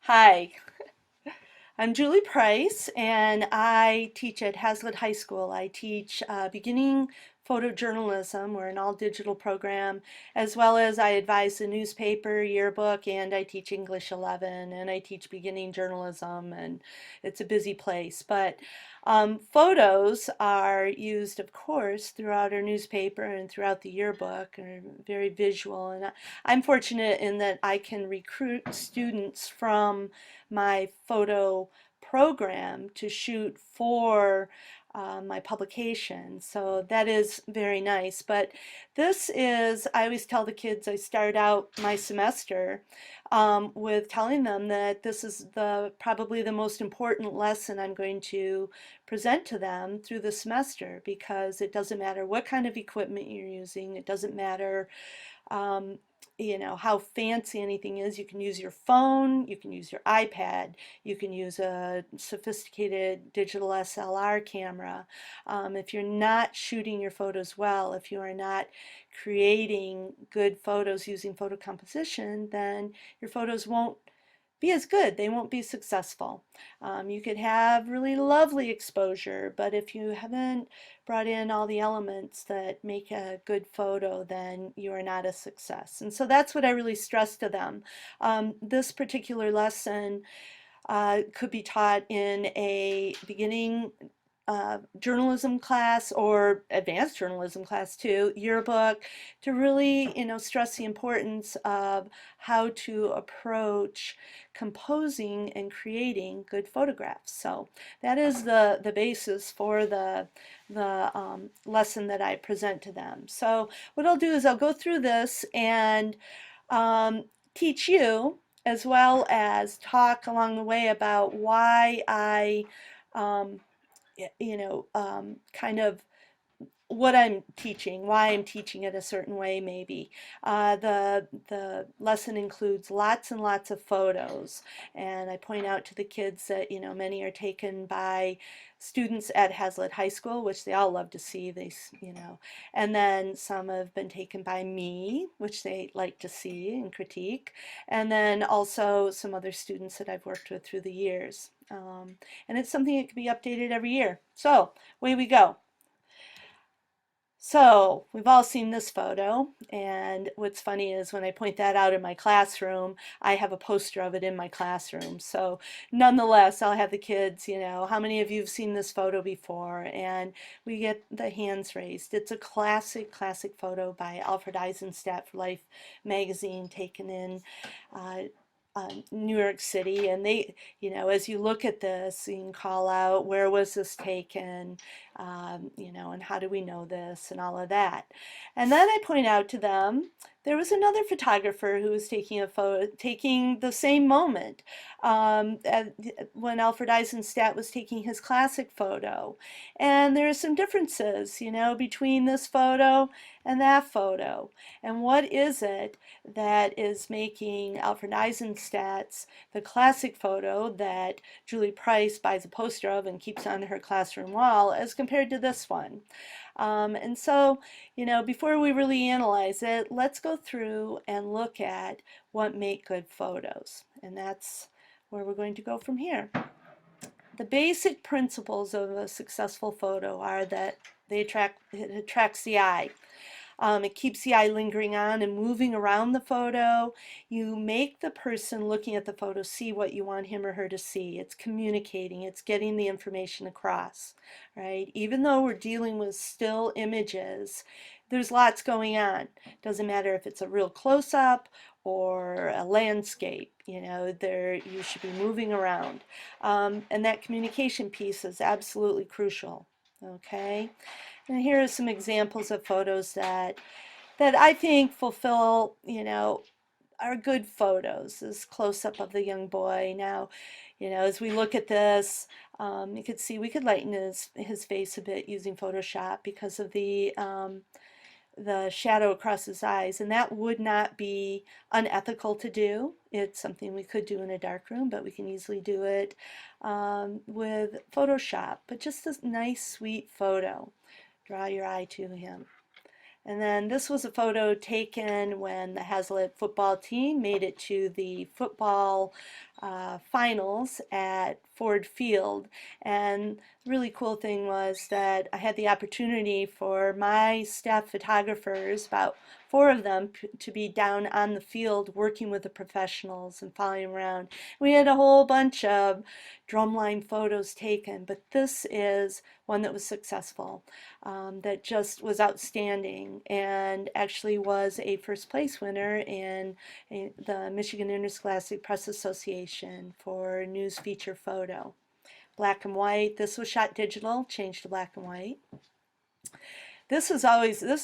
Hi, I'm Julie Price, and I teach at Hazlitt High School. I teach beginning photojournalism. We're an all-digital program, as well as I advise the newspaper, yearbook, and I teach English 11, and I teach beginning journalism, and it's a busy place. But photos are used, of course, throughout our newspaper and throughout the yearbook, and are very visual. And I'm fortunate in that I can recruit students from my photo program to shoot for my publication. So that is very nice. But this is, I always tell the kids, I start out my semester with telling them that this is probably the most important lesson I'm going to present to them through the semester, because it doesn't matter what kind of equipment you're using. It doesn't matter um, how fancy anything is. You can use your phone, you can use your iPad, you can use a sophisticated digital SLR camera. If you're not shooting your photos well, if you are not creating good photos using photo composition, then your photos won't be as good. They won't be successful. You could have really lovely exposure, but if you haven't brought in all the elements that make a good photo, then you are not a success. And so that's what I really stress to them. This particular lesson could be taught in a beginning journalism class or advanced journalism class too, yearbook, to really, stress the importance of how to approach composing and creating good photographs. So that is the basis for the lesson that I present to them. So what I'll do is I'll go through this and um, teach you, as well as talk along the way about why I um, kind of what I'm teaching, why I'm teaching it a certain way maybe. The lesson includes lots and lots of photos, and I point out to the kids that many are taken by students at Hazlitt High School, which they all love to see. And then some have been taken by me, which they like to see and critique, and then also some other students that I've worked with through the years. And it's something that can be updated every year. So away we go. So we've all seen this photo, and what's funny is when I point that out in my classroom, I have a poster of it in my classroom. So nonetheless, I'll have the kids, how many of you have seen this photo before? And we get the hands raised. It's a classic, classic photo by Alfred Eisenstadt for Life magazine, taken in uh, New York City. And they, as you look at this, you can call out, where was this taken? And how do we know this, and all of that. And then I point out to them there was another photographer who was taking a photo, taking the same moment when Alfred Eisenstadt was taking his classic photo. And there are some differences, between this photo and that photo. And what is it that is making Alfred Eisenstadt's the classic photo that Julie Price buys a poster of and keeps on her classroom wall as compared to this one? And so, before we really analyze it, let's go through and look at what make good photos. And that's where we're going to go from here. The basic principles of a successful photo are that it attracts the eye. It keeps the eye lingering on and moving around the photo. You make the person looking at the photo see what you want him or her to see. It's communicating, it's getting the information across, right? Even though we're dealing with still images, there's lots going on. Doesn't matter if it's a real close-up or a landscape, you should be moving around. And that communication piece is absolutely crucial, okay? And here are some examples of photos that I think fulfill, are good photos. This close-up of the young boy. Now, as we look at this, you could see we could lighten his face a bit using Photoshop because of the shadow across his eyes, and that would not be unethical to do. It's something we could do in a dark room, but we can easily do it with Photoshop. But just a nice, sweet photo. Draw your eye to him. And then this was a photo taken when the Hazlitt football team made it to the football finals at Ford Field. And the really cool thing was that I had the opportunity for my staff photographers, about four of them, to be down on the field working with the professionals and following around. We had a whole bunch of drumline photos taken, but this is one that was successful, that just was outstanding and actually was a first place winner in the Michigan Interscholastic Press Association for news feature photo. Black and white. This was shot digital, changed to black and white. This has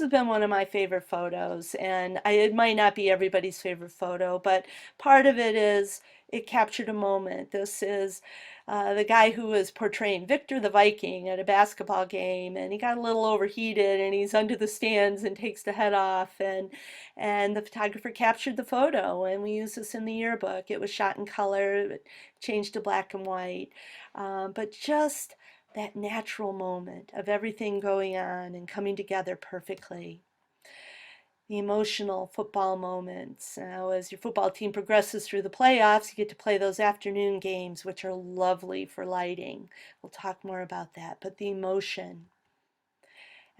been one of my favorite photos, and it might not be everybody's favorite photo, but part of it is it captured a moment. This is the guy who was portraying Victor the Viking at a basketball game, and he got a little overheated, and he's under the stands and takes the head off, and the photographer captured the photo, and we use this in the yearbook. It was shot in color, changed to black and white, but just that natural moment of everything going on and coming together perfectly. The emotional football moments. Now, as your football team progresses through the playoffs, you get to play those afternoon games, which are lovely for lighting. We'll talk more about that, but the emotion.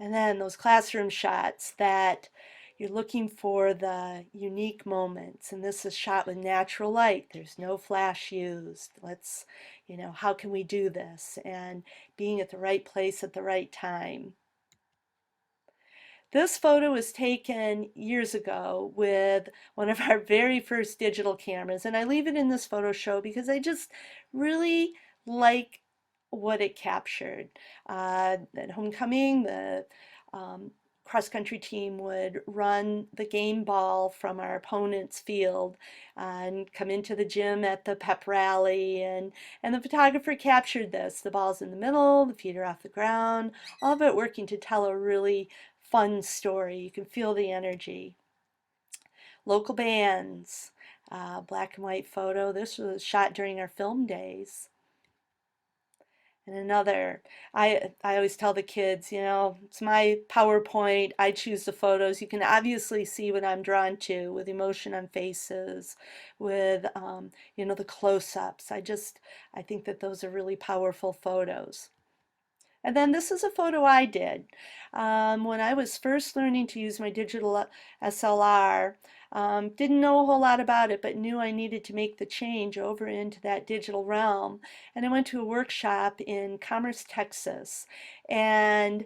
And then those classroom shots that you're looking for the unique moments. And this is shot with natural light. There's no flash used. How can we do this? And being at the right place at the right time. This photo was taken years ago with one of our very first digital cameras. And I leave it in this photo show because I just really like what it captured. At homecoming, the cross-country team would run the game ball from our opponent's field and come into the gym at the pep rally, and the photographer captured this. The ball's in the middle, the feet are off the ground, all of it working to tell a really fun story. You can feel the energy. Local bands, black and white photo. This was shot during our film days. And another, I always tell the kids, it's my PowerPoint. I choose the photos. You can obviously see what I'm drawn to with emotion on faces, with the close-ups. I think that those are really powerful photos. And then this is a photo I did when I was first learning to use my digital SLR. Didn't know a whole lot about it, but knew I needed to make the change over into that digital realm. And I went to a workshop in Commerce, Texas, and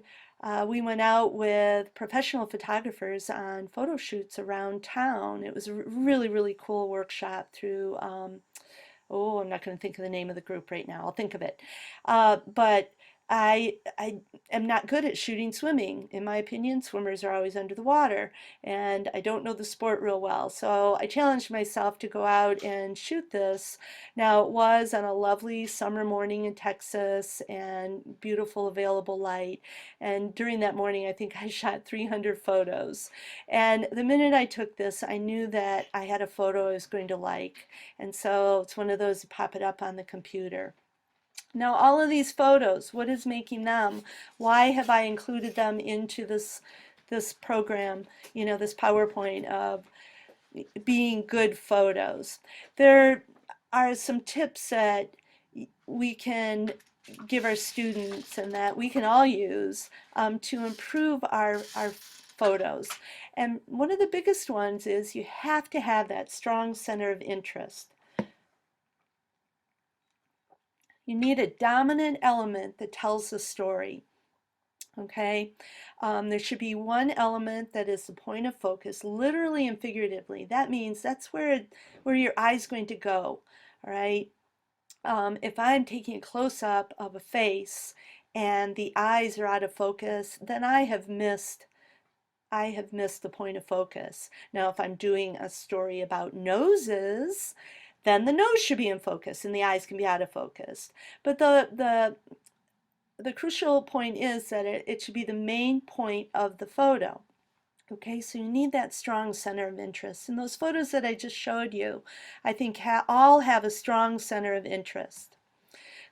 we went out with professional photographers on photo shoots around town. It was a really, really cool workshop through, I'm not going to think of the name of the group right now. I'll think of it. But I am not good at shooting swimming. In my opinion, swimmers are always under the water, and I don't know the sport real well. So I challenged myself to go out and shoot this. Now, it was on a lovely summer morning in Texas and beautiful available light. And during that morning, I think I shot 300 photos. And the minute I took this, I knew that I had a photo I was going to like. And so it's one of those that pop it up on the computer. Now, all of these photos, what is making them? Why have I included them into this program, this PowerPoint of being good photos? There are some tips that we can give our students and that we can all use to improve our photos. And one of the biggest ones is you have to have that strong center of interest. You need a dominant element that tells the story. Okay, there should be one element that is the point of focus, literally and figuratively. That means that's where your eye's going to go. All right. If I'm taking a close-up of a face and the eyes are out of focus, then I have missed the point of focus. Now, if I'm doing a story about noses, then the nose should be in focus and the eyes can be out of focus. But the crucial point is that it should be the main point of the photo. Okay, so you need that strong center of interest. And those photos that I just showed you, I think all have a strong center of interest.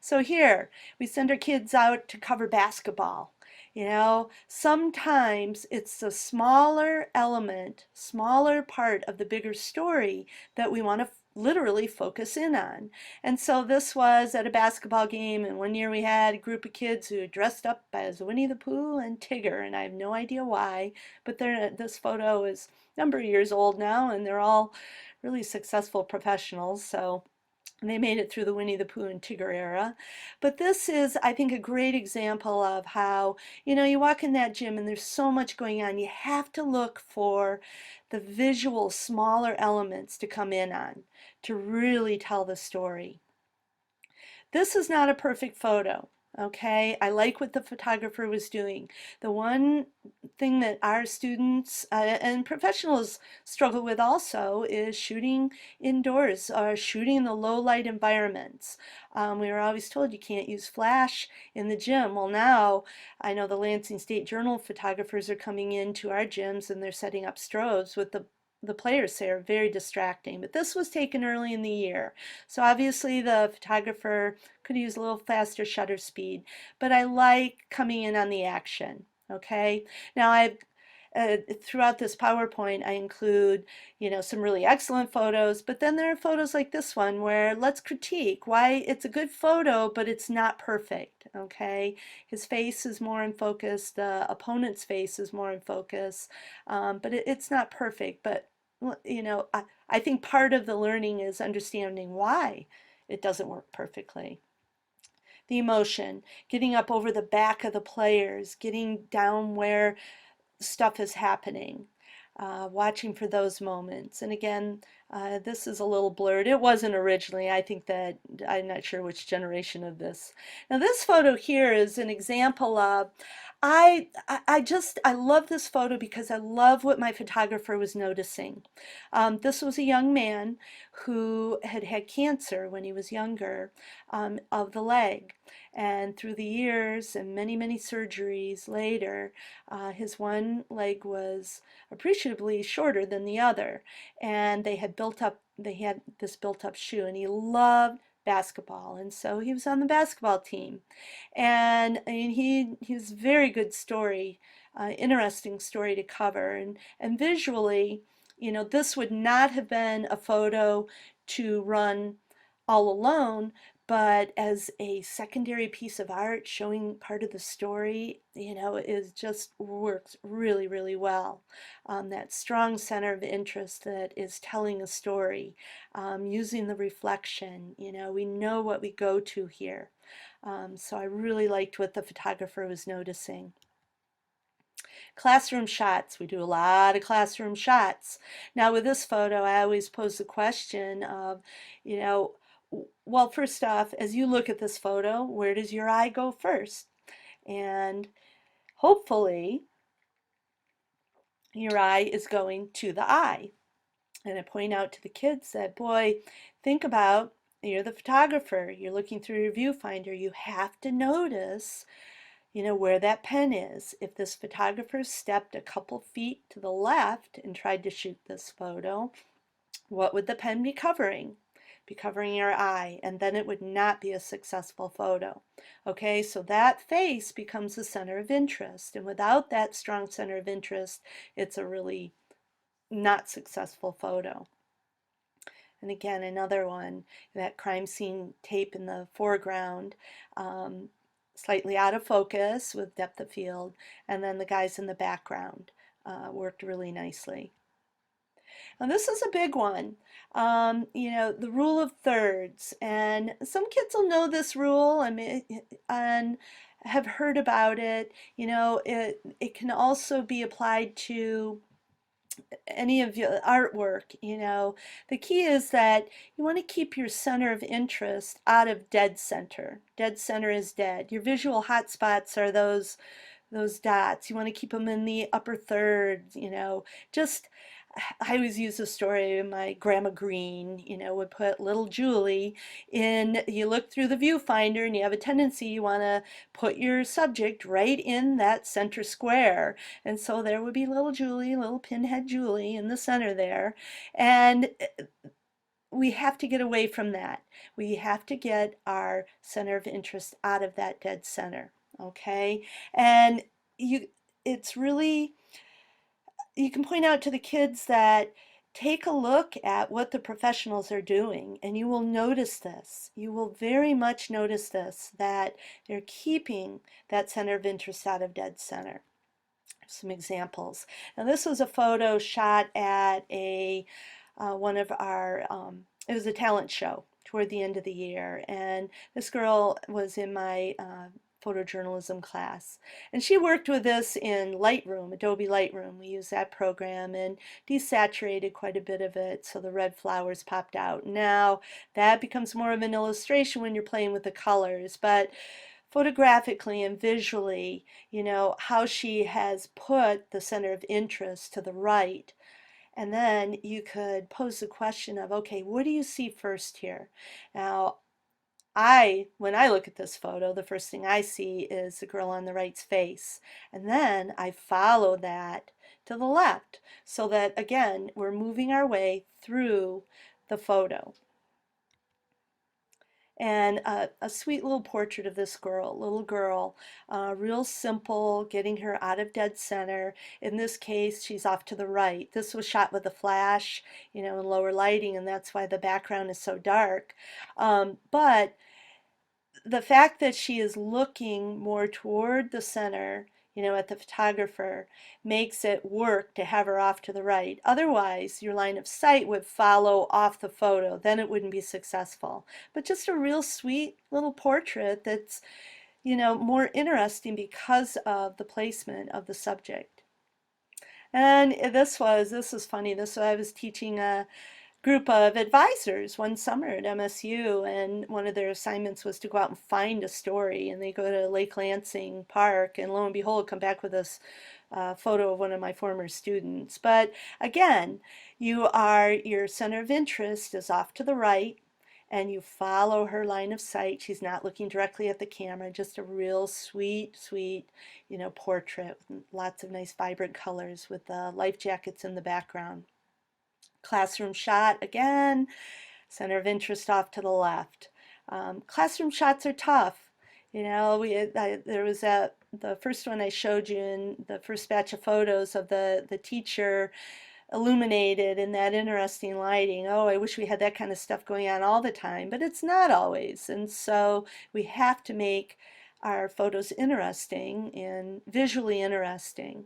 So here, we send our kids out to cover basketball. You know, sometimes it's the smaller element, smaller part of the bigger story that we want to literally focus in on. And so this was at a basketball game, and one year we had a group of kids who dressed up as Winnie the Pooh and Tigger, and I have no idea why, but this photo is a number of years old now, and they're all really successful professionals. So they made it through the Winnie the Pooh and Tigger era. But this is, I think, a great example of how, you know, you walk in that gym and there's so much going on. You have to look for the visual, smaller elements to come in on to really tell the story. This is not a perfect photo. Okay, I like what the photographer was doing. The one thing that our students and professionals struggle with also is shooting indoors or shooting in the low light environments. We were always told you can't use flash in the gym. Well, now I know the Lansing State Journal photographers are coming into our gyms and they're setting up strobes with the players say are very distracting. But this was taken early in the year. So obviously the photographer could use a little faster shutter speed, but I like coming in on the action. Okay. Now throughout this PowerPoint, I include, you know, some really excellent photos, but then there are photos like this one where let's critique why it's a good photo, but it's not perfect. Okay. His face is more in focus. The opponent's face is more in focus, but it's not perfect. But, you know, I think part of the learning is understanding why it doesn't work perfectly. The emotion, getting up over the back of the players, getting down where stuff is happening, watching for those moments. And again, this is a little blurred. It wasn't originally. I think that I'm not sure which generation of this. Now this photo here is an example of I love this photo because I love what my photographer was noticing. This was a young man who had had cancer when he was younger, of the leg. And through the years and many, many surgeries later, his one leg was appreciably shorter than the other. And they had this built up shoe, and he loved basketball. And so he was on the basketball team. And he's a very good story, interesting story to cover. And visually, you know, this would not have been a photo to run all alone, but as a secondary piece of art showing part of the story, you know, it just works really, really well. That strong center of interest that is telling a story, using the reflection, you know, we know what we go to here. So I really liked what the photographer was noticing. Classroom shots. We do a lot of classroom shots. Now with this photo, I always pose the question of, you know, well, first off, as you look at this photo, where does your eye go first? And hopefully your eye is going to the eye. And I point out to the kids that, boy, think about, you're the photographer, you're looking through your viewfinder, you have to notice, you know, where that pen is. If this photographer stepped a couple feet to the left and tried to shoot this photo, what would the pen be covering? Be covering your eye, and then it would not be a successful photo. Okay, so that face becomes the center of interest, and without that strong center of interest, it's a really not successful photo. And again, another one, that crime scene tape in the foreground, slightly out of focus with depth of field, and then the guys in the background worked really nicely. Now this is a big one, you know, the rule of thirds, and some kids will know this rule, I mean, and have heard about it. You know, it can also be applied to any of your artwork. You know, the key is that you want to keep your center of interest out of dead center. Dead center is dead. Your visual hotspots are those dots. You want to keep them in the upper third, you know, just I always use the story of my grandma Green, you know, would put little Julie in, you look through the viewfinder and you have a tendency, you want to put your subject right in that center square. And so there would be little Julie, little pinhead Julie in the center there. And we have to get away from that. We have to get our center of interest out of that dead center. Okay. And you it's really, you can point out to the kids that take a look at what the professionals are doing, and you will notice this. You will very much notice this, that they're keeping that center of interest out of dead center. Some examples. Now, this was a photo shot at a one of our, it was a talent show toward the end of the year, and this girl was in my photojournalism class, and she worked with this in Lightroom, Adobe Lightroom. We use that program and desaturated quite a bit of it so the red flowers popped out. Now that becomes more of an illustration when you're playing with the colors, but photographically and visually, how she has put the center of interest to the right. And then you could pose the question of, okay, what do you see first here? Now, when I look at this photo, the first thing I see is the girl on the right's face. And then I follow that to the left so that, again, we're moving our way through the photo. And a sweet little portrait of this little girl, real simple, getting her out of dead center. In this case, she's off to the right. This was shot with a flash, in lower lighting, and that's why the background is so dark. But the fact that she is looking more toward the center, at the photographer, makes it work to have her off to the right. Otherwise, your line of sight would follow off the photo. Then it wouldn't be successful. But just a real sweet little portrait that's, more interesting because of the placement of the subject. And this was funny. I was teaching a group of advisors one summer at MSU, and one of their assignments was to go out and find a story, and they go to Lake Lansing Park, and lo and behold, come back with this photo of one of my former students. But again, your center of interest is off to the right, and you follow her line of sight. She's not looking directly at the camera, just a real sweet, sweet, portrait with lots of nice vibrant colors with the life jackets in the background. Classroom shot again, center of interest off to the left. Classroom shots are tough. There was the first one I showed you in the first batch of photos of the teacher illuminated in that interesting lighting. Oh, I wish we had that kind of stuff going on all the time, but it's not always. And so we have to make our photos interesting and visually interesting.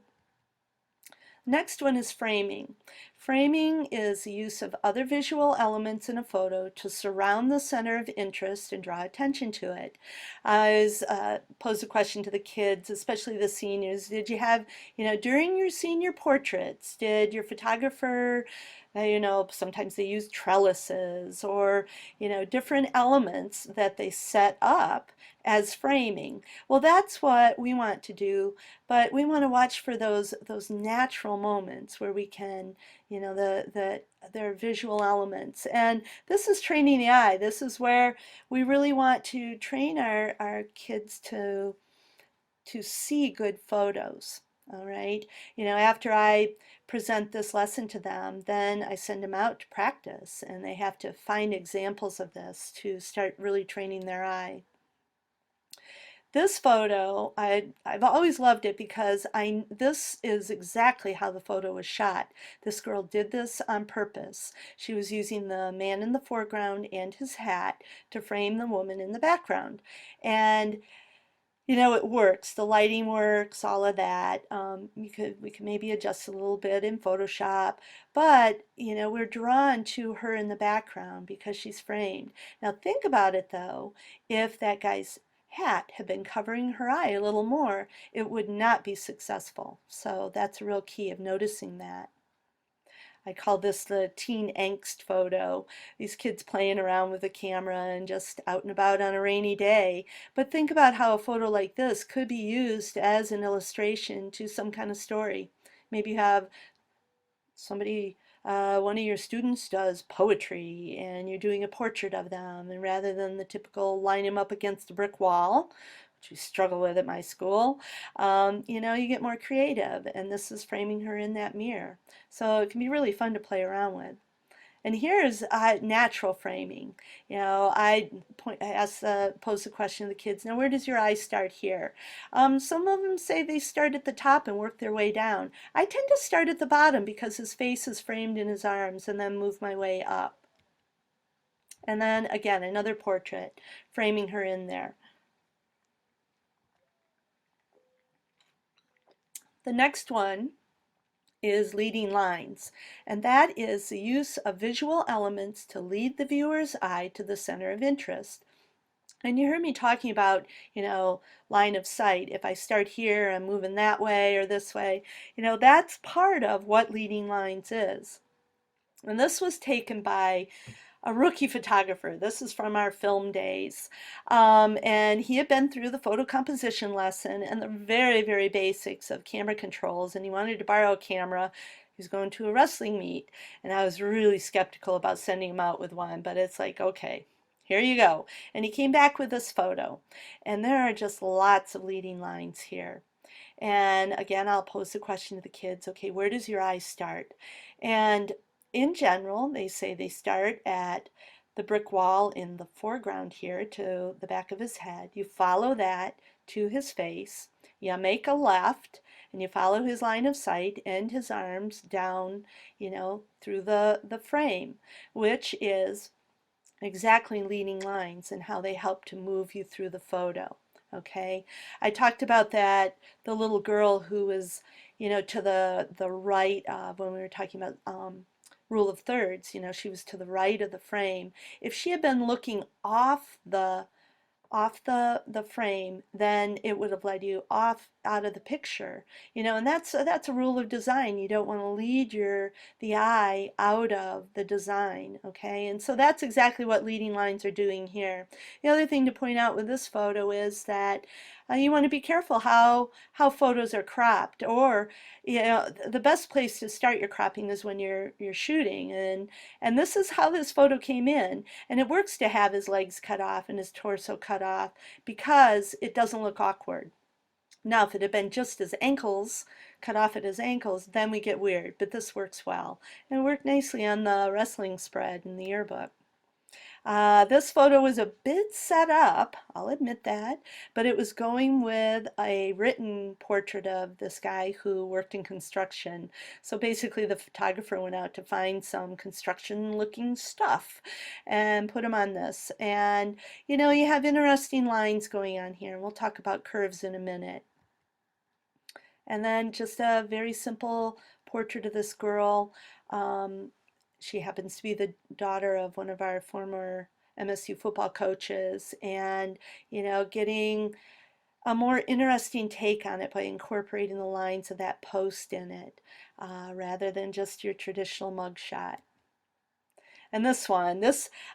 Next one is framing. Framing is the use of other visual elements in a photo to surround the center of interest and draw attention to it. I posed a question to the kids, especially the seniors. Did you have, during your senior portraits, did your photographer, sometimes they use trellises or, different elements that they set up as framing? Well, that's what we want to do, but we want to watch for those natural moments where we can, their visual elements. And this is training the eye. This is where we really want to train our kids to see good photos. All right. After I present this lesson to them, then I send them out to practice, and they have to find examples of this to start really training their eye. This photo, I've always loved it because this is exactly how the photo was shot. This girl did this on purpose. She was using the man in the foreground and his hat to frame the woman in the background. And it works. The lighting works, all of that. We could maybe adjust a little bit in Photoshop, but we're drawn to her in the background because she's framed. Now think about it though, if that guy's hat had been covering her eye a little more, it would not be successful. So that's a real key of noticing that. I call this the teen angst photo. These kids playing around with a camera and just out and about on a rainy day. But think about how a photo like this could be used as an illustration to some kind of story. Maybe you have somebody, one of your students does poetry and you're doing a portrait of them, and rather than the typical line them up against a brick wall, which we struggle with at my school, you get more creative, and this is framing her in that mirror. So it can be really fun to play around with. And here's natural framing. I pose the question to the kids, now where does your eye start here? Some of them say they start at the top and work their way down. I tend to start at the bottom because his face is framed in his arms and then move my way up. And then again, another portrait, framing her in there. The next one is leading lines, and that is the use of visual elements to lead the viewer's eye to the center of interest. And you heard me talking about, line of sight. If I start here, I'm moving that way or this way. That's part of what leading lines is. And this was taken by a rookie photographer. This is from our film days. And he had been through the photo composition lesson and the very, very basics of camera controls. And he wanted to borrow a camera. He was going to a wrestling meet. And I was really skeptical about sending him out with one. But it's like, okay, here you go. And he came back with this photo. And there are just lots of leading lines here. And again, I'll pose the question to the kids, okay, where does your eye start? And in general, they say they start at the brick wall in the foreground here to the back of his head. You follow that to his face. You make a left and you follow his line of sight and his arms down, through the frame, which is exactly leading lines and how they help to move you through the photo. Okay, I talked about that, the little girl who was, to the right of, when we were talking about rule of thirds, she was to the right of the frame. If she had been looking off the frame, then it would have led you off out of the picture. And that's a rule of design. You don't want to lead the eye out of the design, okay? And so that's exactly what leading lines are doing here. The other thing to point out with this photo is that you want to be careful how photos are cropped, or the best place to start your cropping is when you're shooting, and this is how this photo came in. And it works to have his legs cut off and his torso cut off because it doesn't look awkward. Now, if it had been just his ankles, cut off at his ankles, then we get weird, but this works well. And it worked nicely on the wrestling spread in the yearbook. This photo was a bit set up, I'll admit that, but it was going with a written portrait of this guy who worked in construction. So basically the photographer went out to find some construction looking stuff and put him on this. And you have interesting lines going on here, and we'll talk about curves in a minute. And then just a very simple portrait of this girl. She happens to be the daughter of one of our former MSU football coaches, and getting a more interesting take on it by incorporating the lines of that post in it, rather than just your traditional mugshot. And this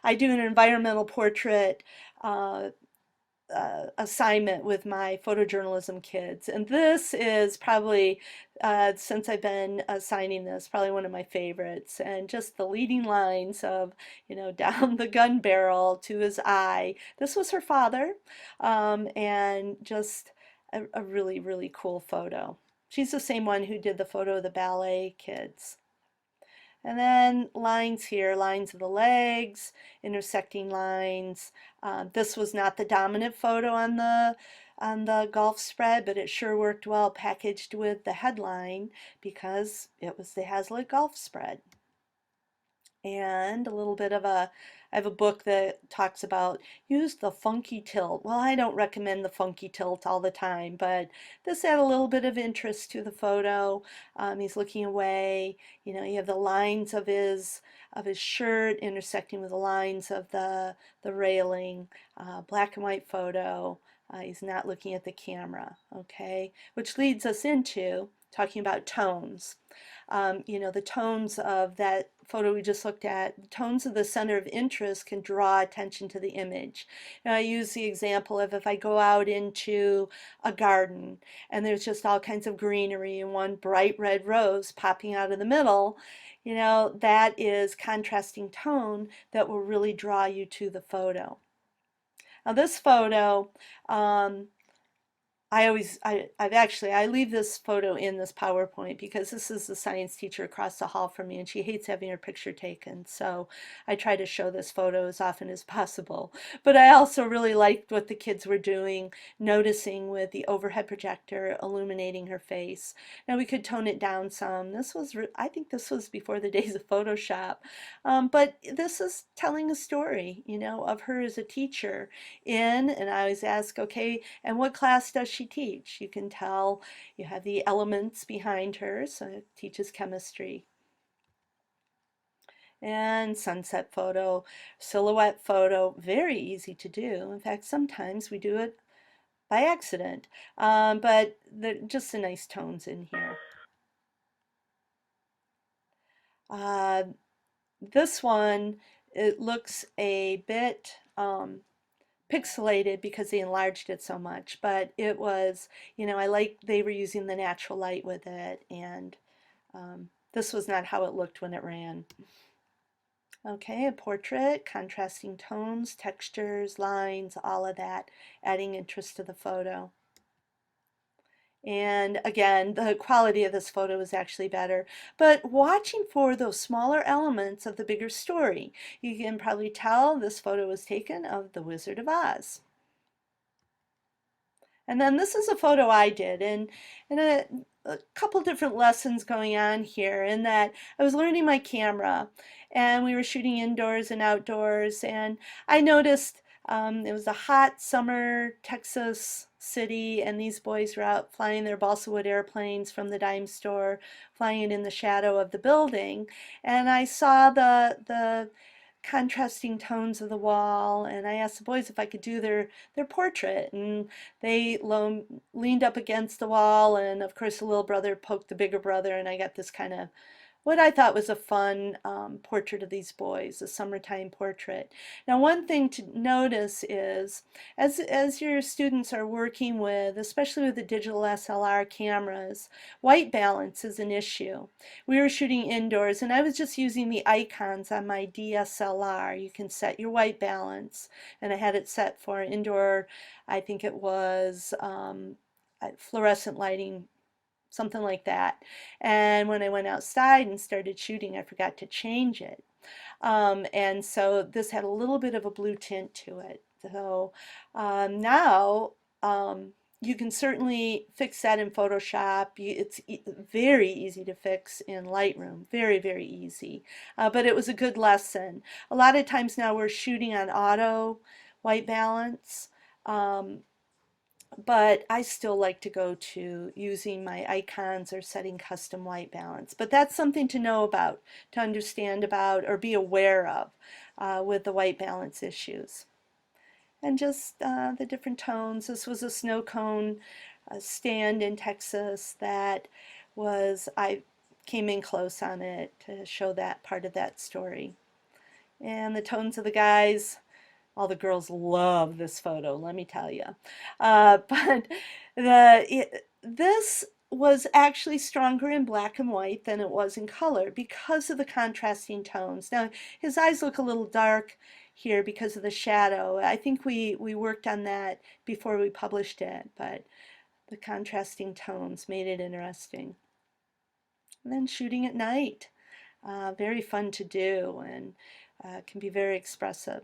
I do an environmental portrait assignment with my photojournalism kids, and this is probably, since I've been assigning this, probably one of my favorites. And just the leading lines of, down the gun barrel to his eye. This was her father, and just a really, really cool photo. She's the same one who did the photo of the ballet kids. And then lines here, lines of the legs, intersecting lines. This was not the dominant photo on the golf spread, but it sure worked well packaged with the headline because it was the Hazlitt golf spread. And a little bit of I have a book that talks about use the funky tilt. Well, I don't recommend the funky tilt all the time, but this had a little bit of interest to the photo. He's looking away. You have the lines of his shirt intersecting with the lines of the railing. Black and white photo. He's not looking at the camera, okay? Which leads us into talking about tones. The tones of that photo we just looked at, the tones of the center of interest can draw attention to the image. Now, I use the example of if I go out into a garden and there's just all kinds of greenery and one bright red rose popping out of the middle, that is contrasting tone that will really draw you to the photo. Now, this photo, I leave this photo in this PowerPoint because this is the science teacher across the hall from me and she hates having her picture taken. So I try to show this photo as often as possible. But I also really liked what the kids were doing, noticing with the overhead projector illuminating her face. Now we could tone it down some. I think this was before the days of Photoshop. But this is telling a story, of her as a teacher and I always ask, okay, and what class does she teach? You can tell you have the elements behind her, so it teaches chemistry. And sunset photo, silhouette photo, very easy to do. In fact, sometimes we do it by accident, but just the nice tones in here. Uh, this one, it looks a bit pixelated because they enlarged it so much, but it was, I like they were using the natural light with it, and this was not how it looked when it ran. Okay, a portrait, contrasting tones, textures, lines, all of that, adding interest to the photo. And again, the quality of this photo is actually better. But watching for those smaller elements of the bigger story, you can probably tell this photo was taken of The Wizard of Oz. And then this is a photo I did, and a couple different lessons going on here in that I was learning my camera and we were shooting indoors and outdoors, and I noticed it was a hot summer Texas city and these boys were out flying their balsa wood airplanes from the dime store, flying it in the shadow of the building, and I saw the contrasting tones of the wall, and I asked the boys if I could do their portrait, and they leaned up against the wall, and of course the little brother poked the bigger brother, and I got this kind of what I thought was a fun portrait of these boys, a summertime portrait. Now, one thing to notice is as your students are working with, especially with the digital SLR cameras, white balance is an issue. We were shooting indoors, and I was just using the icons on my DSLR. You can set your white balance, and I had it set for indoor, I think it was fluorescent lighting, something like that. And when I went outside and started shooting, I forgot to change it. And so this had a little bit of a blue tint to it. So now you can certainly fix that in Photoshop. It's very easy to fix in Lightroom, very, very easy. But it was a good lesson. A lot of times now we're shooting on auto white balance. But I still like to go to using my icons or setting custom white balance. But that's something to know about, to understand about, or be aware of with the white balance issues. And just the different tones. This was a snow cone stand in Texas that I came in close on it to show that part of that story. And the tones of the guys, all the girls love this photo, let me tell you. But this was actually stronger in black and white than it was in color because of the contrasting tones. Now, his eyes look a little dark here because of the shadow. I think we worked on that before we published it, but the contrasting tones made it interesting. And then shooting at night, very fun to do and can be very expressive.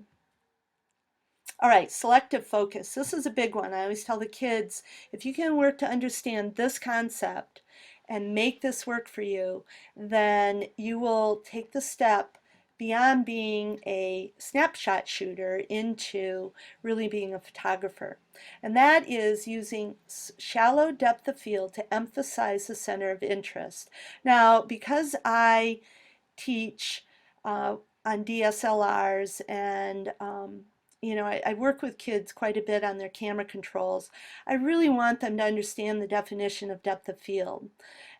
All right, selective focus. This is a big one. I always tell the kids, if you can work to understand this concept and make this work for you, then you will take the step beyond being a snapshot shooter into really being a photographer. And that is using shallow depth of field to emphasize the center of interest. Now, because I teach on DSLRs and I work with kids quite a bit on their camera controls. I really want them to understand the definition of depth of field.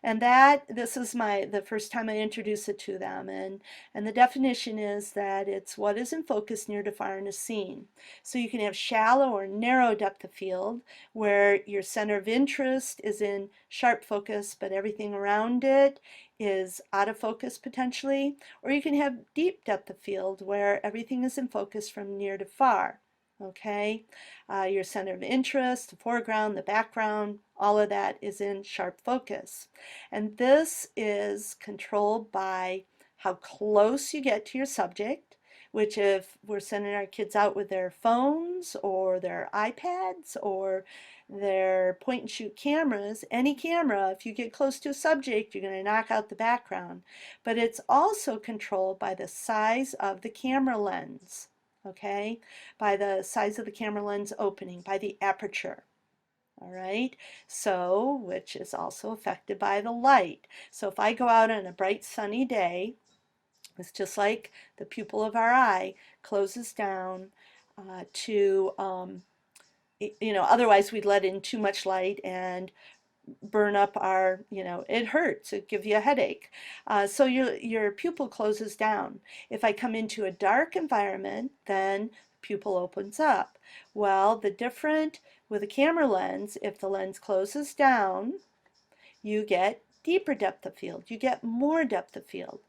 And this is the first time I introduce it to them. And the definition is that it's what is in focus near to far in a scene. So you can have shallow or narrow depth of field where your center of interest is in sharp focus, but everything around it is out of focus potentially, or you can have deep depth of field where everything is in focus from near to far. Okay, your center of interest, the foreground, the background, all of that is in sharp focus. And this is controlled by how close you get to your subject, which if we're sending our kids out with their phones or their iPads or their point and shoot cameras, any camera, if you get close to a subject, you're going to knock out the background. But it's also controlled by the size of the camera lens, okay? By the size of the camera lens opening, by the aperture. All right, so which is also affected by the light. So if I go out on a bright sunny day, it's just like the pupil of our eye closes down to, otherwise we'd let in too much light and burn up our, it hurts, it gives you a headache. So your pupil closes down. If I come into a dark environment, then pupil opens up. Well, the different with a camera lens, if the lens closes down, you get deeper depth of field. You get more depth of field.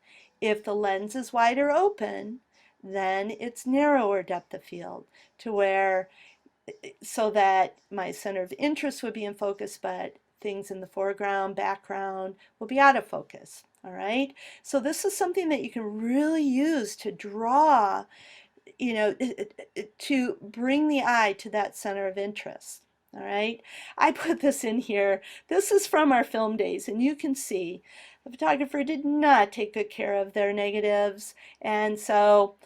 If the lens is wider open, then it's narrower depth of field to where so that my center of interest would be in focus, but things in the foreground, background will be out of focus. All right. So this is something that you can really use to draw, to bring the eye to that center of interest. All right. I put this in here. This is from our film days, and you can see the photographer did not take good care of their negatives. And so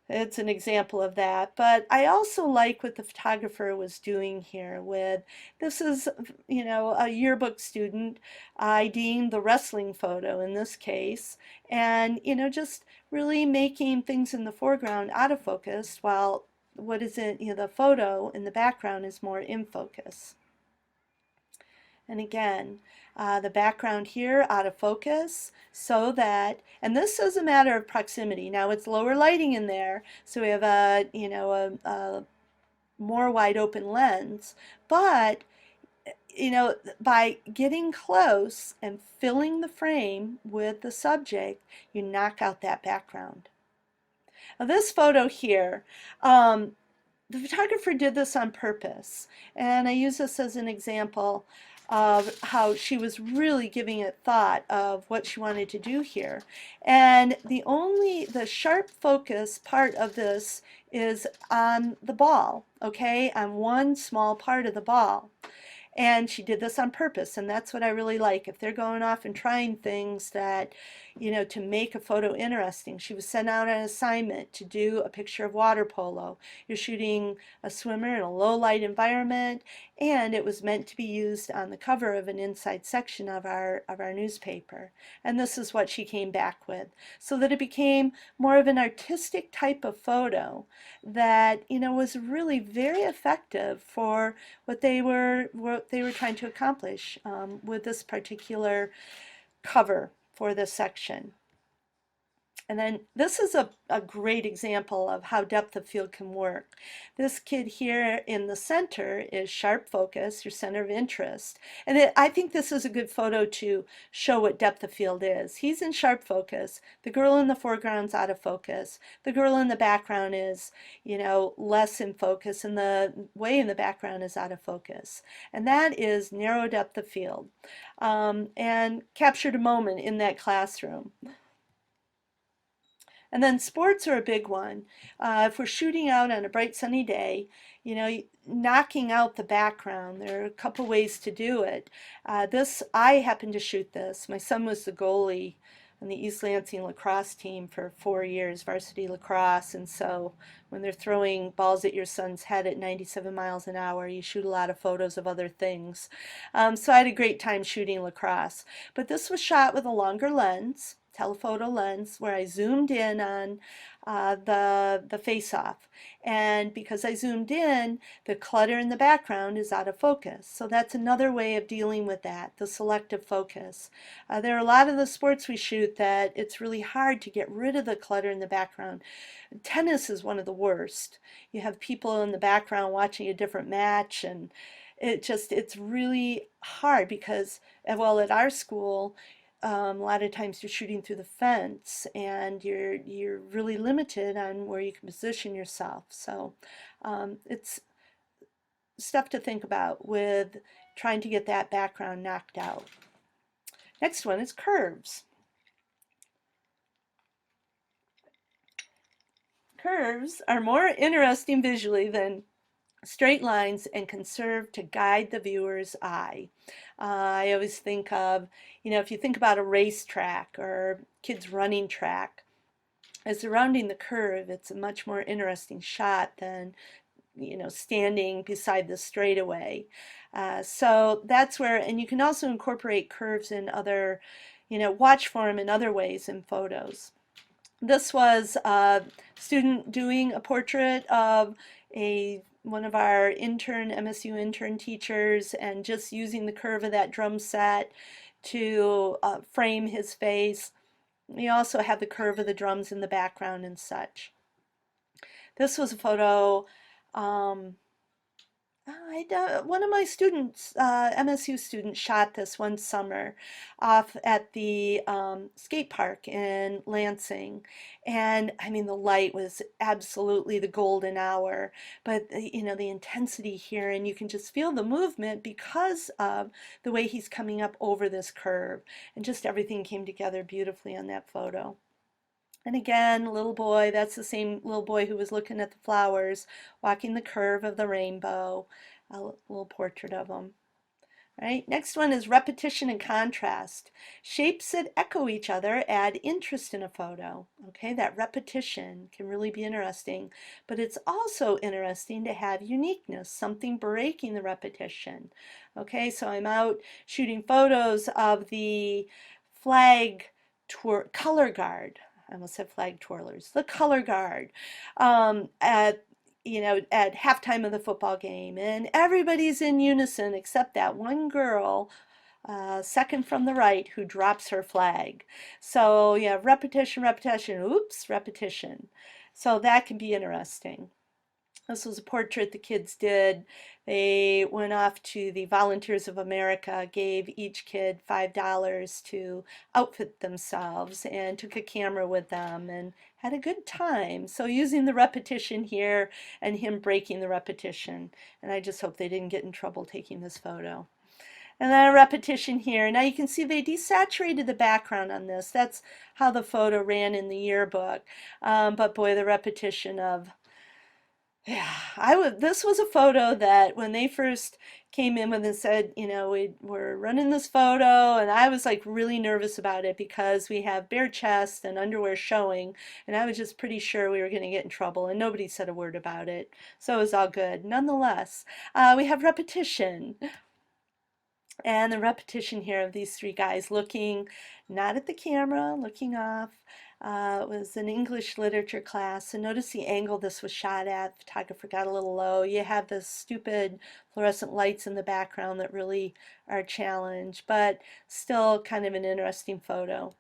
it's an example of that. But I also like what the photographer was doing here with, this is, a yearbook student IDing the wrestling photo in this case, and, just really making things in the foreground out of focus while what is in, the photo in the background is more in focus. And again, the background here out of focus so that, and this is a matter of proximity. Now it's lower lighting in there, so we have a more wide open lens, but by getting close and filling the frame with the subject, you knock out that background. Now this photo here, the photographer did this on purpose, and I use this as an example of how she was really giving it thought of what she wanted to do here. And the sharp focus part of this is on the ball, okay, on one small part of the ball. And she did this on purpose, and that's what I really like. If they're going off and trying things that, to make a photo interesting. She was sent out on an assignment to do a picture of water polo. You're shooting a swimmer in a low light environment, and it was meant to be used on the cover of an inside section of our newspaper. And this is what she came back with, so that it became more of an artistic type of photo that, was really very effective for what they were trying to accomplish with this particular cover for this section. And then this is a great example of how depth of field can work. This kid here in the center is sharp focus, your center of interest. And I think this is a good photo to show what depth of field is. He's in sharp focus. The girl in the foreground's out of focus. The girl in the background is, less in focus, and the way in the background is out of focus. And that is narrow depth of field. And captured a moment in that classroom. And then sports are a big one. If we're shooting out on a bright sunny day, knocking out the background, there are a couple ways to do it. I happened to shoot this. My son was the goalie on the East Lansing lacrosse team for 4 years, varsity lacrosse. And so when they're throwing balls at your son's head at 97 miles an hour, you shoot a lot of photos of other things. So I had a great time shooting lacrosse. But this was shot with a longer lens, telephoto lens, where I zoomed in on the face-off. And because I zoomed in, the clutter in the background is out of focus. So that's another way of dealing with that, the selective focus. There are a lot of the sports we shoot that it's really hard to get rid of the clutter in the background. Tennis is one of the worst. You have people in the background watching a different match, and it's really hard because, well, at our school, a lot of times you're shooting through the fence and you're really limited on where you can position yourself. So it's stuff to think about with trying to get that background knocked out. Next one is curves. Curves are more interesting visually than straight lines and can serve to guide the viewer's eye. I always think of, if you think about a racetrack or kids running track, as they're rounding the curve, it's a much more interesting shot than, standing beside the straightaway. So that's where, and you can also incorporate curves in other, watch for them in other ways in photos. This was a student doing a portrait of one of our MSU intern teachers, and just using the curve of that drum set to frame his face. We also have the curve of the drums in the background and such. This was a photo, one of my students, MSU students, shot this one summer off at the skate park in Lansing. And I mean, the light was absolutely the golden hour, but the intensity here, and you can just feel the movement because of the way he's coming up over this curve. And just everything came together beautifully on that photo. And again, little boy, that's the same little boy who was looking at the flowers, walking the curve of the rainbow, a little portrait of him. All right, next one is repetition and contrast. Shapes that echo each other add interest in a photo. Okay, that repetition can really be interesting, but it's also interesting to have uniqueness, something breaking the repetition. Okay, so I'm out shooting photos of the flag color guard. I almost said flag twirlers, the color guard, at halftime of the football game, and everybody's in unison except that one girl, second from the right, who drops her flag. So yeah, repetition, repetition, oops, repetition. So that can be interesting. This was a portrait the kids did. They went off to the Volunteers of America, gave each kid $5 to outfit themselves, and took a camera with them and had a good time. So using the repetition here and him breaking the repetition. And I just hope they didn't get in trouble taking this photo. And then a repetition here. Now you can see they desaturated the background on this. That's how the photo ran in the yearbook. But boy, the repetition of, yeah, this was a photo that when they first came in with and said, we're running this photo, and I was like really nervous about it because we have bare chest and underwear showing, and I was just pretty sure we were going to get in trouble, and nobody said a word about it, so it was all good. Nonetheless, we have repetition. And the repetition here of these three guys looking not at the camera, looking off. It was an English literature class, and notice the angle this was shot at. The photographer got a little low. You have the stupid fluorescent lights in the background that really are a challenge, but still kind of an interesting photo.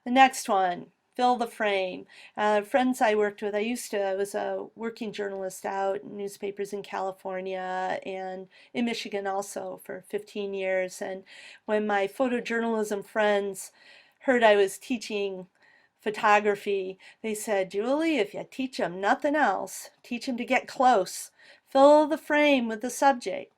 The next one, fill the frame. Friends I worked with, I was a working journalist out in newspapers in California and in Michigan also for 15 years. And when my photojournalism friends heard I was teaching photography, they said, Julie, if you teach them nothing else, teach them to get close. Fill the frame with the subject.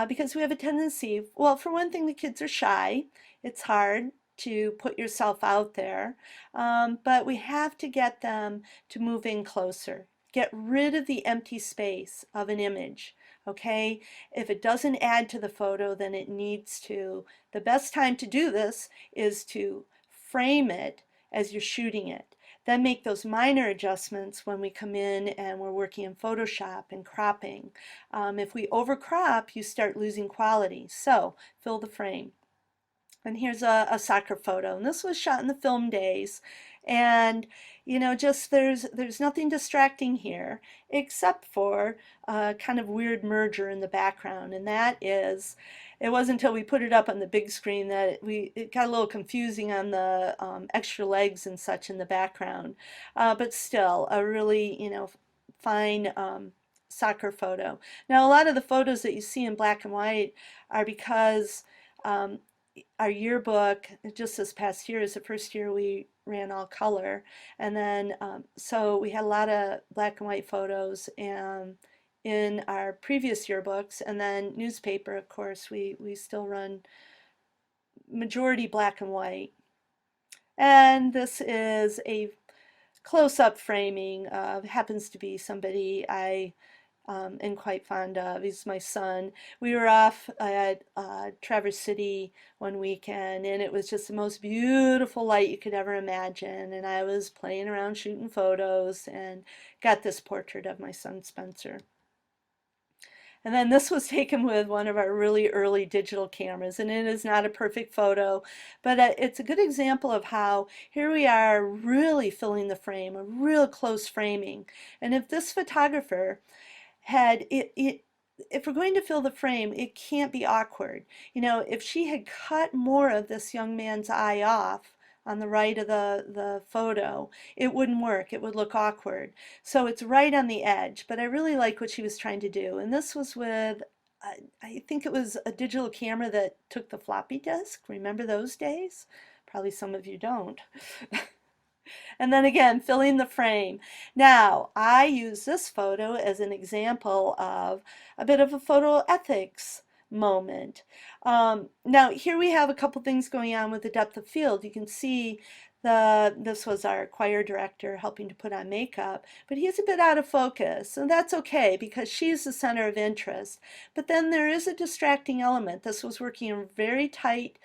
Because we have a tendency, well, for one thing, the kids are shy. It's hard to put yourself out there, but we have to get them to move in closer. Get rid of the empty space of an image, okay? If it doesn't add to the photo, then it needs to. The best time to do this is to frame it as you're shooting it. Then make those minor adjustments when we come in and we're working in Photoshop and cropping. If we overcrop, you start losing quality. So fill the frame. And here's a soccer photo, and this was shot in the film days, and just there's nothing distracting here except for a kind of weird merger in the background, and that is, it wasn't until we put it up on the big screen that it got a little confusing on the extra legs and such in the background, but still a really fine soccer photo. Now a lot of the photos that you see in black and white are because our yearbook just this past year is the first year we ran all color, and then so we had a lot of black and white photos and in our previous yearbooks, and then newspaper, of course, we still run majority black and white. And this is a close-up framing of, happens to be somebody I am quite fond of. He's my son. We were off at Traverse City one weekend, and it was just the most beautiful light you could ever imagine. And I was playing around shooting photos and got this portrait of my son Spencer. And then this was taken with one of our really early digital cameras, and it is not a perfect photo, but it's a good example of how here we are really filling the frame, a real close framing. And if this photographer had if we're going to fill the frame, it can't be awkward. You know, if she had cut more of this young man's eye off on the right of the photo, it wouldn't work. It would look awkward. So it's right on the edge, but I really like what she was trying to do. And this was with, I think it was a digital camera that took the floppy disk. Remember those days? Probably some of you don't. And then again, filling the frame. Now, I use this photo as an example of a bit of a photo ethics moment. Now, here we have a couple things going on with the depth of field. You can see this was our choir director helping to put on makeup, but he's a bit out of focus, and that's okay because she's the center of interest. But then there is a distracting element. This was working in very tight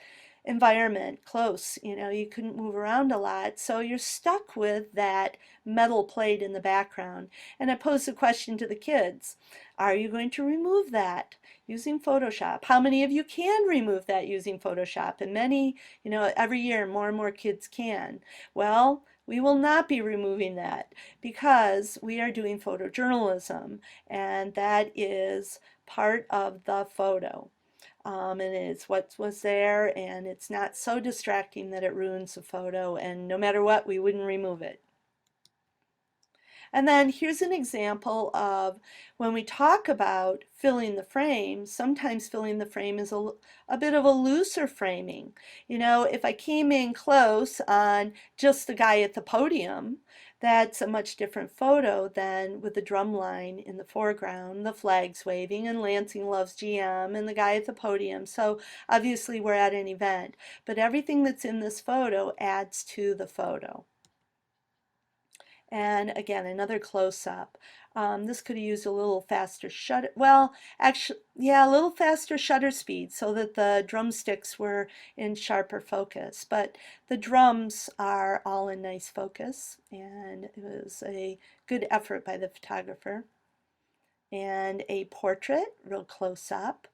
environment, close, you know, you couldn't move around a lot, so you're stuck with that metal plate in the background. And I posed a question to the kids, are you going to remove that using Photoshop? How many of you can remove that using Photoshop? And many, you know, every year more and more kids can. Well, we will not be removing that because we are doing photojournalism, and that is part of the photo. And it's what was there, and it's not so distracting that it ruins the photo, and no matter what, we wouldn't remove it. And then here's an example of when we talk about filling the frame, sometimes filling the frame is a bit of a looser framing. You know, if I came in close on just the guy at the podium, that's a much different photo than with the drum line in the foreground, the flags waving, and Lansing loves GM, and the guy at the podium. So obviously we're at an event, but everything that's in this photo adds to the photo. And again, another close-up. This could have used a little faster shutter. Well, actually, yeah, a little faster shutter speed so that the drumsticks were in sharper focus. But the drums are all in nice focus, and it was a good effort by the photographer. And a portrait, real close up.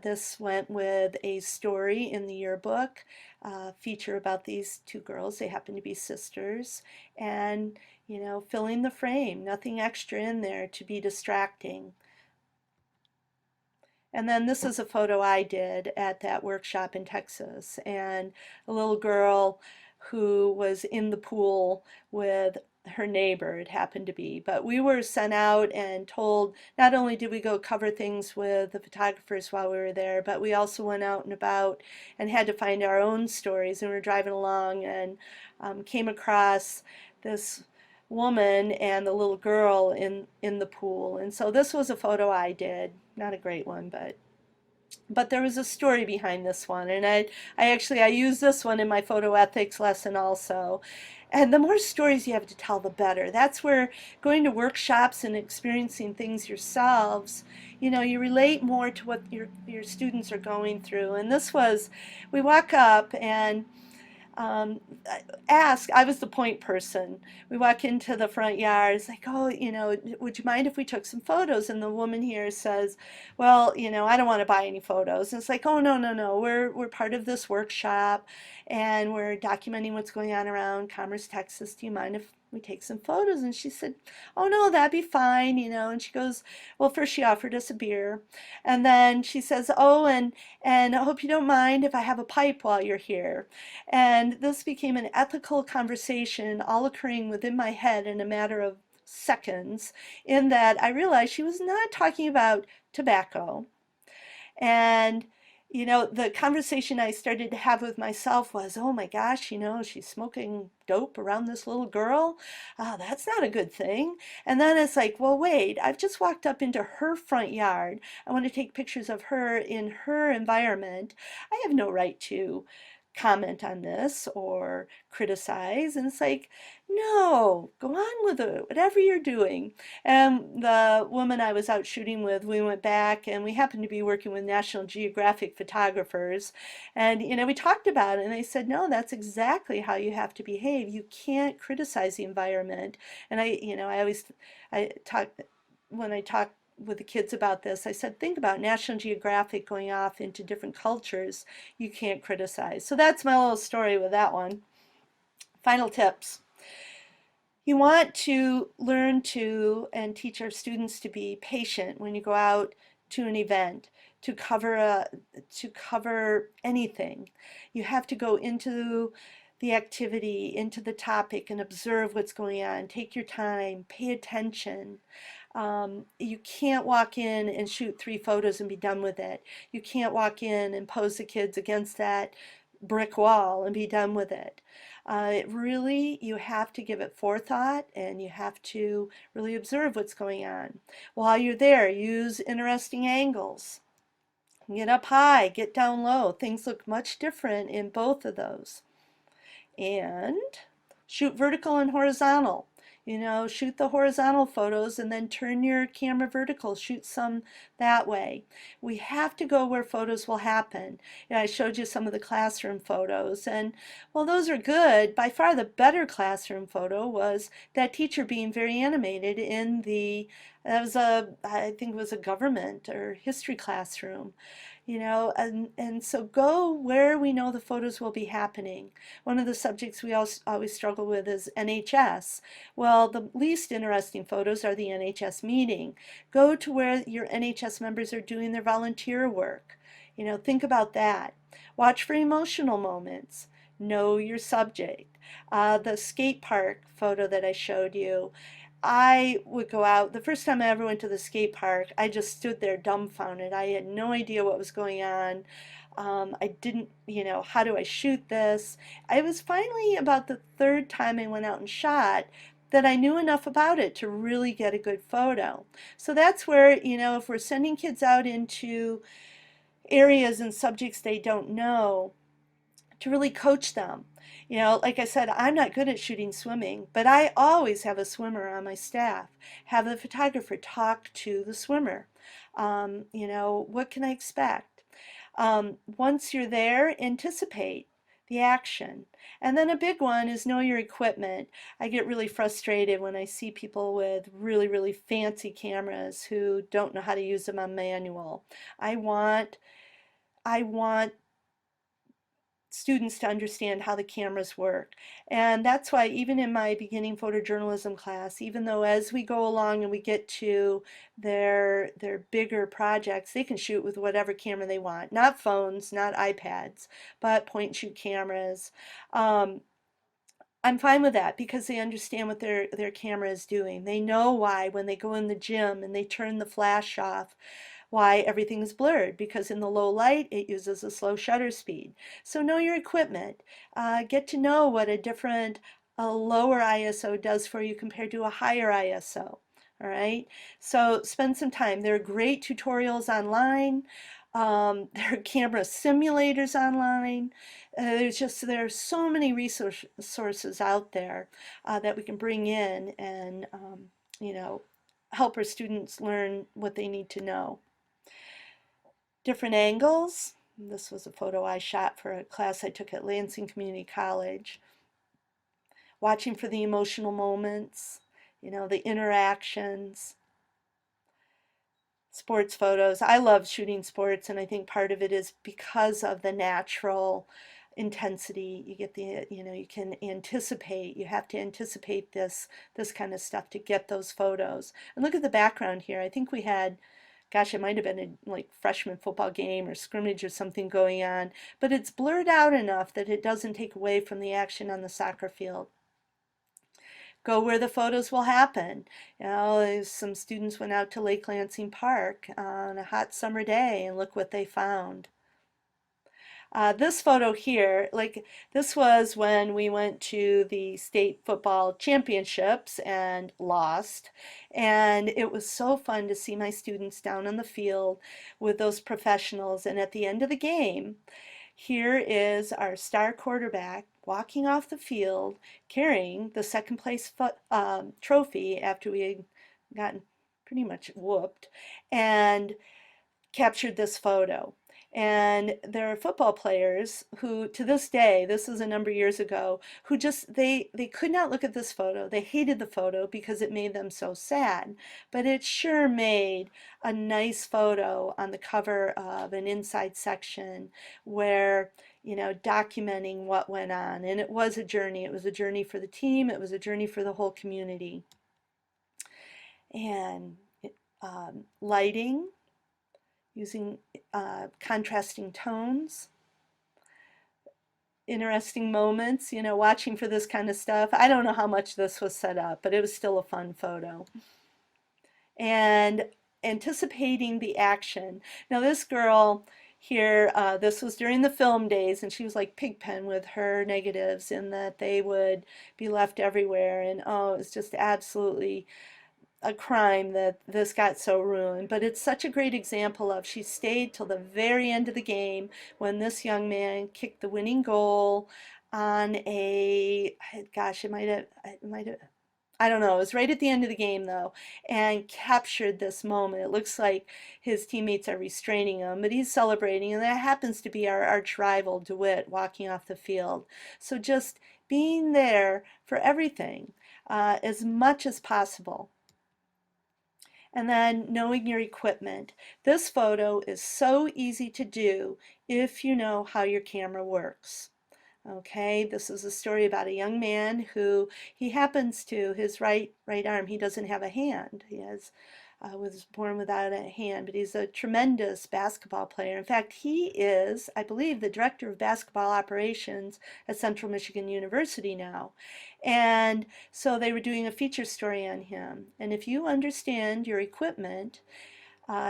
This went with a story in the yearbook, feature about these two girls. They happen to be sisters, and you know, filling the frame, nothing extra in there to be distracting. And then this is a photo I did at that workshop in Texas, and a little girl who was in the pool with her neighbor, it happened to be. But we were sent out and told, not only did we go cover things with the photographers while we were there, but we also went out and about and had to find our own stories. And we were driving along and came across this woman and the little girl in the pool. And so this was a photo I did, not a great one, but there was a story behind this one, and I use this one in my photo ethics lesson also. And the more stories you have to tell, the better. That's where going to workshops and experiencing things yourselves, you know, you relate more to what your students are going through. And this was, we walk up and um, I was the point person. We walk into the front yard, it's like, oh, you know, would you mind if we took some photos? And the woman here says, well, you know, I don't want to buy any photos. And it's like, oh, no, no, no, we're part of this workshop and we're documenting what's going on around Commerce, Texas. Do you mind if we take some photos? And she said, oh, no, that'd be fine, you know. And she goes, well, first she offered us a beer. And then she says, oh, and I hope you don't mind if I have a pipe while you're here. And this became an ethical conversation all occurring within my head in a matter of seconds, in that I realized she was not talking about tobacco. And the conversation I started to have with myself was, oh my gosh, she's smoking dope around this little girl. That's not a good thing. And then it's like, well, wait, I've just walked up into her front yard. I want to take pictures of her in her environment. I have no right to comment on this or criticize. And it's like, no, go on with it, whatever you're doing. And the woman I was out shooting with, we went back and we happened to be working with National Geographic photographers. And, we talked about it and they said, no, that's exactly how you have to behave. You can't criticize the environment. And I talk, when I talk with the kids about this, I said, think about National Geographic going off into different cultures. You can't criticize. So that's my little story with that one. Final tips. You want to learn to and teach our students to be patient when you go out to an event to cover anything. You have to go into the activity, into the topic, and observe what's going on. Take your time, pay attention. You can't walk in and shoot 3 photos and be done with it. You can't walk in and pose the kids against that brick wall and be done with it. Really, you have to give it forethought and you have to really observe what's going on. While you're there, use interesting angles. Get up high, get down low. Things look much different in both of those. And shoot vertical and horizontal. Shoot the horizontal photos and then turn your camera vertical, shoot some that way. We have to go where photos will happen. I showed you some of the classroom photos, and well, those are good. By far the better classroom photo was that teacher being very animated in I think it was a government or history classroom. And so go where we know the photos will be happening. One of the subjects we always struggle with is NHS. Well, the least interesting photos are the NHS meeting. Go to where your NHS members are doing their volunteer work. Think about that. Watch for emotional moments. Know your subject. The skate park photo that I showed you, I would go out. The first time I ever went to the skate park, I just stood there dumbfounded. I had no idea what was going on. I didn't, how do I shoot this? I was finally about the 3rd time I went out and shot that I knew enough about it to really get a good photo. So that's where, if we're sending kids out into areas and subjects they don't know, to really coach them. Like I said, I'm not good at shooting swimming, but I always have a swimmer on my staff. Have the photographer talk to the swimmer. What can I expect? Once you're there, anticipate the action. And then a big one is know your equipment. I get really frustrated when I see people with really, really fancy cameras who don't know how to use them on manual. I want students to understand how the cameras work. And that's why even in my beginning photojournalism class, even though as we go along and we get to their bigger projects, they can shoot with whatever camera they want. Not phones, not iPads, but point and shoot cameras. I'm fine with that because they understand what their camera is doing. They know why when they go in the gym and they turn the flash off, why everything's blurred, because in the low light it uses a slow shutter speed. So know your equipment. Get to know what a lower ISO does for you compared to a higher ISO. All right, so spend some time. There are great tutorials online. There are camera simulators online. There are so many resources out there that we can bring in and help our students learn what they need to know. Different angles. This was a photo I shot for a class I took at Lansing Community College. Watching for the emotional moments, the interactions. Sports photos. I love shooting sports, and I think part of it is because of the natural intensity. You get you can anticipate. You have to anticipate this kind of stuff to get those photos. And look at the background here. I think we had, gosh, it might have been a like freshman football game or scrimmage or something going on, but it's blurred out enough that it doesn't take away from the action on the soccer field. Go where the photos will happen. Some students went out to Lake Lansing Park on a hot summer day and look what they found. This photo here, like this was when we went to the state football championships and lost. And it was so fun to see my students down on the field with those professionals. And at the end of the game, here is our star quarterback walking off the field carrying the second place trophy after we had gotten pretty much whooped, and captured this photo. And there are football players who, to this day, this is a number of years ago, who just, they could not look at this photo. They hated the photo because it made them so sad. But it sure made a nice photo on the cover of an inside section where, documenting what went on. And it was a journey. It was a journey for the team. It was a journey for the whole community. And lighting, using contrasting tones, interesting moments, watching for this kind of stuff. I don't know how much this was set up, but it was still a fun photo. And anticipating the action. Now this girl here, this was during the film days, and she was like Pigpen with her negatives in that they would be left everywhere. And oh, it was just absolutely a crime that this got so ruined. But it's such a great example of she stayed till the very end of the game when this young man kicked the winning goal on a, gosh, it might have, I don't know, it was right at the end of the game though, and captured this moment. It looks like his teammates are restraining him, but he's celebrating, and that happens to be our arch rival, DeWitt, walking off the field. So just being there for everything as much as possible. And then knowing your equipment. This photo is so easy to do if you know how your camera works. Okay, this is a story about a young man who he happens to, his right arm, he doesn't have a hand. He was born without a hand, but he's a tremendous basketball player. In fact, he is, I believe, the director of basketball operations at Central Michigan University now. And so they were doing a feature story on him. And if you understand your equipment,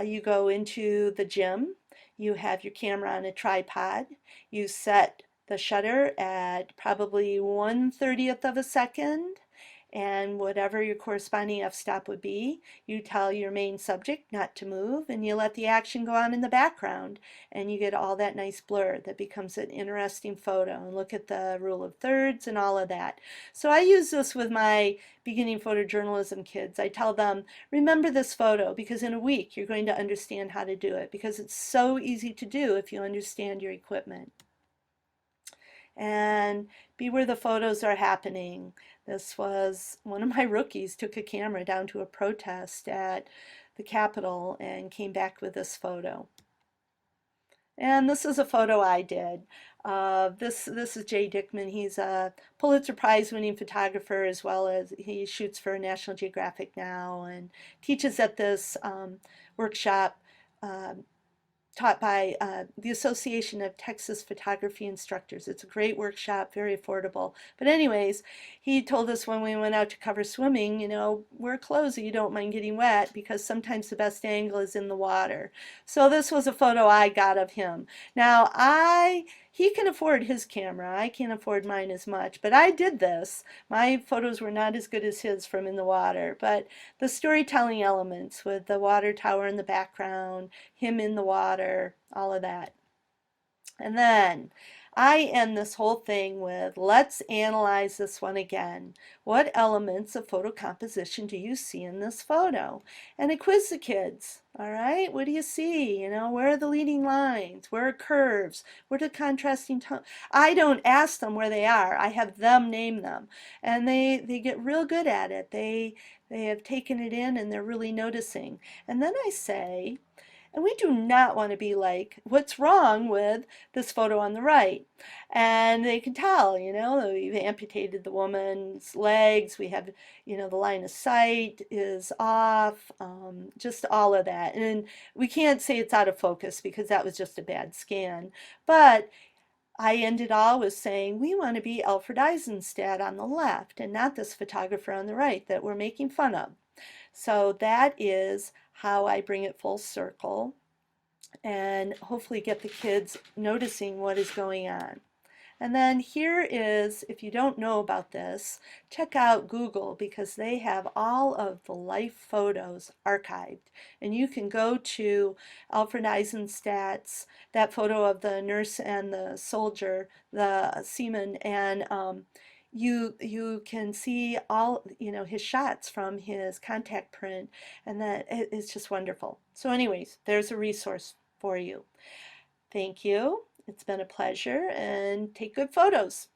you go into the gym, you have your camera on a tripod, you set the shutter at probably 1/30th of a second, and whatever your corresponding f-stop would be, you tell your main subject not to move, and you let the action go on in the background, and you get all that nice blur that becomes an interesting photo. And look at the rule of thirds and all of that. So I use this with my beginning photojournalism kids. I tell them, remember this photo, because in a week you're going to understand how to do it, because it's so easy to do if you understand your equipment. And be where the photos are happening. This was one of my rookies took a camera down to a protest at the Capitol and came back with this photo. And this is a photo I did. This is Jay Dickman. He's a Pulitzer Prize winning photographer, as well as he shoots for National Geographic now and teaches at this workshop taught by the Association of Texas Photography Instructors. It's a great workshop, very affordable. But anyways, he told us when we went out to cover swimming, wear clothes so you don't mind getting wet, because sometimes the best angle is in the water. So this was a photo I got of him. Now, he can afford his camera. I can't afford mine as much, but I did this. My photos were not as good as his from in the water, but the storytelling elements with the water tower in the background, him in the water, all of that. And then I end this whole thing with, let's analyze this one again. What elements of photo composition do you see in this photo? And I quiz the kids. All right, what do you see? Where are the leading lines? Where are curves? Where are the contrasting tones? I don't ask them where they are. I have them name them. And they get real good at it. They have taken it in and they're really noticing. And then I say, and we do not want to be like, what's wrong with this photo on the right? And they can tell, we've amputated the woman's legs, we have, the line of sight is off, just all of that. And we can't say it's out of focus because that was just a bad scan. But I ended all with saying, we want to be Alfred Eisenstadt on the left and not this photographer on the right that we're making fun of. So that is how I bring it full circle. and hopefully get the kids noticing what is going on. And then here is, if you don't know about this, check out Google because they have all of the life photos archived. And you can go to Alfred Eisenstadt's, that photo of the nurse and the soldier, the seaman, and you can see all, his shots from his contact print, and that it's just wonderful. So anyways, there's a resource for you. Thank you. It's been a pleasure, and take good photos.